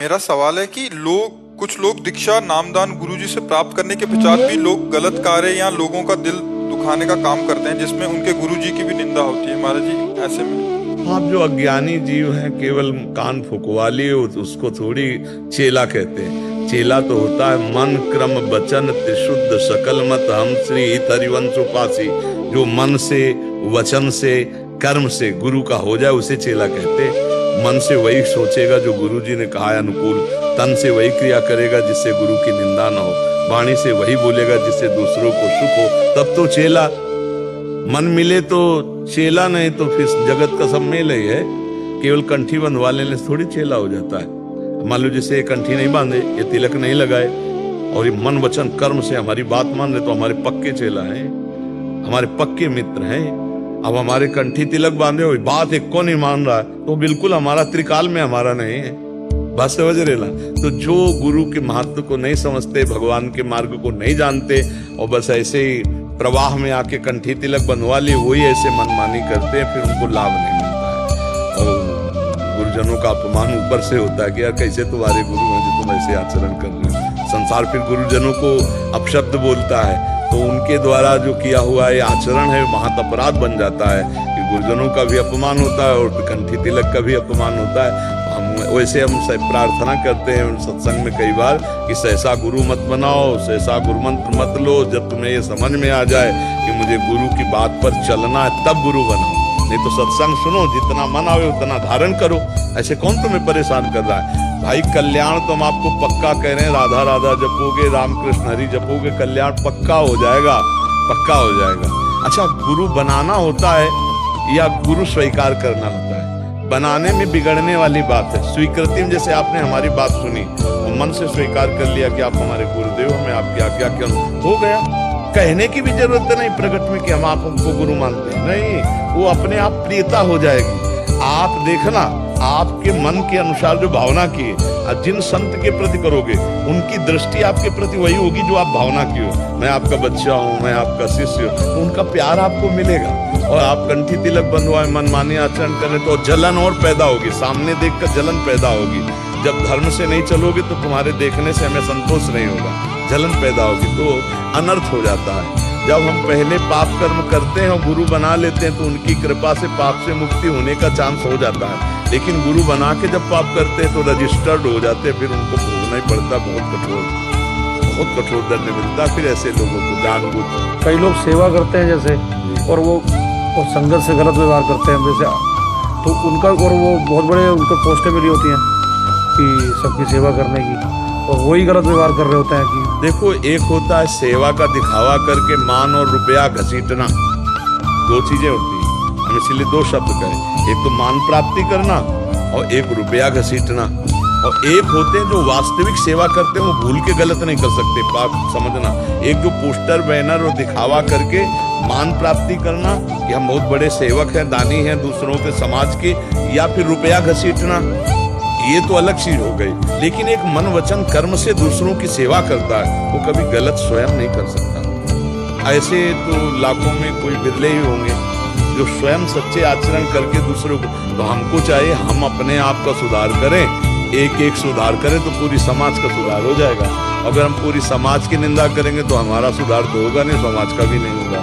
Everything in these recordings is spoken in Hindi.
मेरा सवाल है कि कुछ लोग दीक्षा नामदान गुरुजी से प्राप्त करने के पश्चात भी लोग गलत कार्य या लोगों का दिल दुखाने का काम करते हैं, जिसमें उनके गुरुजी की भी निंदा होती है। महाराज जी, ऐसे में आप जो अज्ञानी जीव हैं, केवल कान फुकवा लिए, उसको थोड़ी चेला कहते हैं। चेला तो होता है मन क्रम वचन त्रिशुद्ध सकल मत हम श्री हित हरिवंश उपासी। जो मन से, वचन से, कर्म से गुरु का हो जाए उसे चेला कहते हैं। मन से वही सोचेगा जो गुरु जी ने कहा है अनुकूल, तन से वही क्रिया करेगा जिससे गुरु की निंदा न हो, वाणी से वही बोलेगा जिससे दूसरों को सुख हो, तब तो चेला। मन मिले तो चेला, नहीं तो फिर जगत का सब मेल ही है। केवल कंठी बंधवा लेने से थोड़ी चेला हो जाता है। मान लो जैसे ये कंठी नहीं बांधे, ये तिलक नहीं लगाए और ये मन वचन कर्म से हमारी बात मान रहे, तो हमारे पक्के चेला हैं, हमारे पक्के मित्र हैं। अब हमारे कंठी तिलक बांधे हो, बात एक को नहीं मान रहा है, तो बिल्कुल हमारा त्रिकाल में हमारा नहीं है। बात समझ रहे ना? तो जो गुरु के महत्व को नहीं समझते, भगवान के मार्ग को नहीं जानते और बस ऐसे ही प्रवाह में आके कंठी तिलक बनवा लिए, वही ऐसे मनमानी करते हैं, फिर उनको लाभ नहीं मिलता है। और गुरुजनों का अपमान ऊपर से होता है कि यार कैसे तुम्हारे गुरु हैं जो तुम ऐसे आचरण कर रहे हो। संसार फिर गुरुजनों को अपशब्द बोलता है, तो उनके द्वारा जो किया हुआ ये आचरण है महत अपराध बन जाता है कि गुरुजनों का भी अपमान होता है और कंठी तिलक का भी अपमान होता है। वैसे हम प्रार्थना करते हैं सत्संग में कई बार कि सहसा गुरु मत बनाओ, सहसा गुरु मंत्र मत लो, जब तुम्हें ये समझ में आ जाए कि मुझे गुरु की बात पर चलना है तब गुरु बनाओ, नहीं तो सत्संग सुनो, जितना मन आवे उतना धारण करो। ऐसे कौन तुम्हें परेशान कर रहा है? भाई कल्याण तो हम आपको पक्का कह रहे हैं, राधा राधा जपोगे, रामकृष्ण हरि जपोगे, कल्याण पक्का हो जाएगा, पक्का हो जाएगा। अच्छा, गुरु बनाना होता है या गुरु स्वीकार करना होता है? बनाने में बिगड़ने वाली बात है। स्वीकृति में जैसे आपने हमारी बात सुनी और मन से स्वीकार कर लिया कि आप हमारे गुरुदेव, हमें आपकी आज्ञा के अनुसार हो गया। कहने की भी जरूरत नहीं प्रकट में कि हम आप हमको गुरु मानते हैं, नहीं, वो अपने आप प्रियता हो जाएगी। आप देखना, आपके मन के अनुसार जो भावना की है, जिन संत के प्रति करोगे उनकी दृष्टि आपके प्रति वही होगी जो आप भावना की हो। मैं आपका बच्चा हूँ, मैं आपका शिष्य हूँ, तो उनका प्यार आपको मिलेगा। और आप कंठी तिलक बंधवाए, मनमानी आचरण करें तो जलन और पैदा होगी, सामने देखकर जलन पैदा होगी। जब धर्म से नहीं चलोगे तो तुम्हारे देखने से हमें संतोष नहीं होगा, जलन पैदा होगी, तो अनर्थ हो जाता है। जब हम पहले पाप कर्म करते हैं और गुरु बना लेते हैं तो उनकी कृपा से पाप से मुक्ति होने का चांस हो जाता है। लेकिन गुरु बना के जब पाप करते हैं तो रजिस्टर्ड हो जाते हैं, फिर उनको भोगना ही पड़ता, बहुत कठोर दंड मिलता फिर ऐसे लोगों को जानबूझ। कई लोग सेवा करते हैं जैसे, और वो संगत से गलत व्यवहार करते हैं जैसे, तो उनका, और वो बहुत बड़े उनको पोस्टें मिली होती हैं कि सबकी सेवा करने की, और वही गलत व्यवहार कर रहे होते हैं। कि देखो, एक होता है सेवा का दिखावा करके मान और रुपया घसीटना, दो चीजें होती हैं। हम इसीलिए दो शब्द कहें, एक तो मान प्राप्ति करना और एक रुपया घसीटना। और एक होते हैं जो वास्तविक सेवा करते हैं, वो भूल के गलत नहीं कर सकते, पाप समझना। एक जो पोस्टर बैनर और दिखावा करके मान प्राप्ति करना कि हम बहुत बड़े सेवक हैं, दानी हैं दूसरों के समाज के, या फिर रुपया घसीटना, ये तो अलग चीज हो गई। लेकिन एक मन वचन कर्म से दूसरों की सेवा करता है, वो कभी गलत स्वयं नहीं कर सकता। ऐसे तो लाखों में कोई बिरले ही होंगे जो स्वयं सच्चे आचरण करके दूसरों को। तो हमको चाहिए हम अपने आप का सुधार करें, एक एक सुधार करें तो पूरी समाज का सुधार हो जाएगा। अगर हम पूरी समाज की निंदा करेंगे तो हमारा सुधार तो होगा नहीं, समाज का भी नहीं होगा।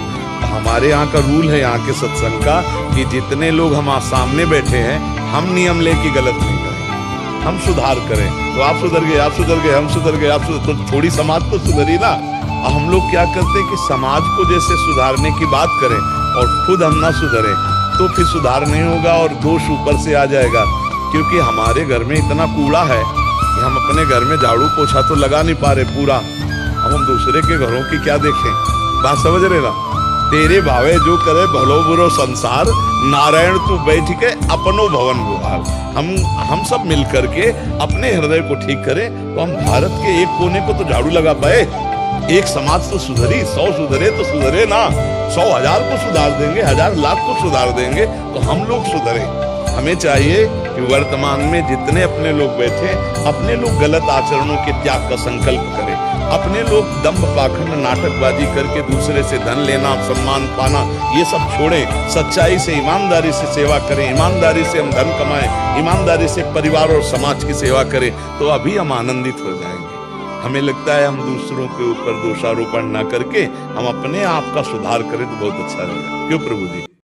हमारे यहाँ का रूल है, यहाँ के सत्संग का, कि जितने लोग हम सामने बैठे हैं, हम नियम लेके गलत नहीं करें, हम सुधार करें। तो आप सुधर गए, आप सुधर गए, हम सुधर गए, आप सुधर, तो थोड़ी समाज तो सुधरी ना। हम लोग क्या करते हैं कि समाज को जैसे सुधारने की बात करें और खुद हम ना सुधरें तो फिर सुधार नहीं होगा और दोष ऊपर से आ जाएगा। क्योंकि हमारे घर में इतना कूड़ा है कि हम अपने घर में झाड़ू पोछा तो लगा नहीं पा रहे पूरा, अब हम दूसरे के घरों की क्या देखें? बात समझ रहे ना? तेरे भावे जो करे भलो बुरो संसार, नारायण तू बैठ के अपनो भवन गुहार। हम सब मिल करके अपने हृदय को ठीक करें तो हम भारत के एक कोने को तो झाड़ू लगा पाए। एक समाज तो सुधरी, 100 सुधरे तो सुधरे ना, 100 1000 को सुधार देंगे, 1000 लाख को सुधार देंगे तो हम लोग सुधरे। हमें चाहिए कि वर्तमान में जितने अपने लोग बैठे, अपने लोग गलत आचरणों के त्याग का संकल्प करें। अपने लोग दंभ पाखंड नाटकबाजी करके दूसरे से धन लेना, सम्मान पाना, ये सब छोड़ें। सच्चाई से, ईमानदारी से सेवा करें। ईमानदारी से हम धन कमाएं, ईमानदारी से परिवार और समाज की सेवा करें, तो अभी हम आनंदित हो जाएंगे। हमें लगता है हम दूसरों के ऊपर दोषारोपण ना करके हम अपने आप का सुधार करें तो बहुत अच्छा रहेगा। क्यों प्रभु जी?